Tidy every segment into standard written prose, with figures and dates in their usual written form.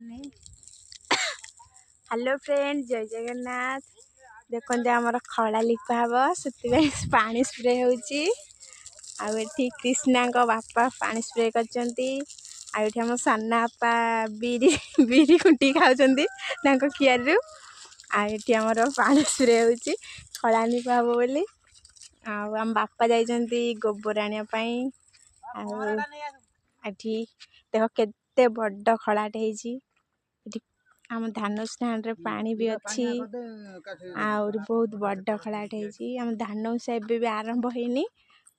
Hello friend जय जगन्नाथ देखते आमर खड़ा लिपा हम से पानी स्प्रे होती कृष्णा बापा पानी स्प्रे कर आम साना बापा बिरी बिरी खुंटी खाऊँ कियारू आमर पानी स्प्रे होती खड़ा लिपा हम बोली आम बापा जाइछन्ति गोबर आनियापाई देख केते बड़ खड़ाटे आम धान स्टैंड रे पानी भी अच्छी और बहुत बड़ खड़ाटे आम धान उषा एबे भी आरंभ होनी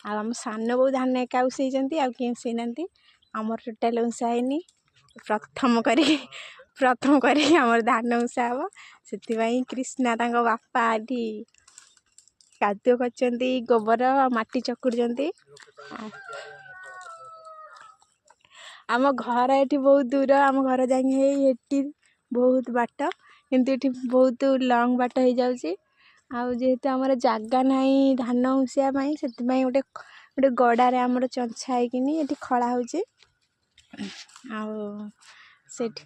आम सान बो धान एका उषेइछन्ति आ किए उषेइनांती आमर टोटाल उषा हैनी प्रथम करी आमर धान उषा हम से कृष्णा तांको बापा आठी कादुओ करछन्ति गोबर माटी चकुड़छन्ति आम घर एठी बहुत दूर आम घर जाए बहुत बाट किंतु ये बहुत लंग बाट हो जाउची आउ जेहेतु आमर जागा नहीं धान उषिया से गोटे गोटे गड़ारे आमर चंछा होइकिनी एठी खड़ा होची आउ सेठी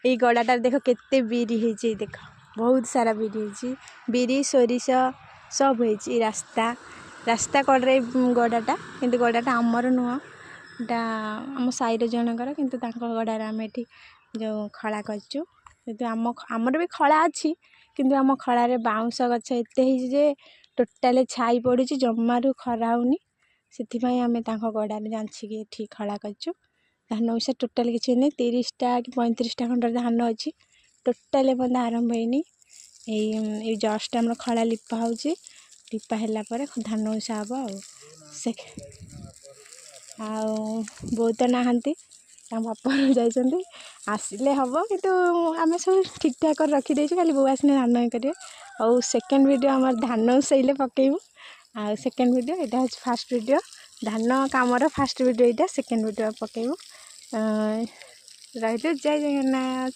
ए गड़ाटा देख केते बिरी हेची देख बहुत सारा बिरी हेची बिरी सोरिष सब हेची रास्ता रास्ता कड़े गड़ाटा किंतु गड़ाटा आमर नुह टा आम साइर जनकर किंतु तांको गड़ारे आम एठी जो खड़ा करचु आमर भी खड़ा अच्छी किंतु आम खड़ारे बाउंस गछ एते ही जे टोटाले छाई पड़ुची जम्मारू खरा होनी से आम गड़ारे जांचिकी एठी खड़ा करचु धान उषा टोटाल किसी नहीं 30टा कि 35टा खंड धान अच्छी टोटाल बंद आरंभ होनी ये जस्ट आम खड़ा लिपा होची लिपा है धान उषा हम बहुत नहांती बापा जाइछन्ति आसिले हम किंतु आम सब ठीक ठाक कर रखी खाली बो आसने धान करेंगे और सेकेंड वीडियो आम धान उषेले पकेबू आ सेकेंड वीडियो यहाँ फास्ट वीडियो धान कामर फास्ट वीडियो यहाँ सेकेंड वीडियो पकेबू रही जय जगन्नाथ।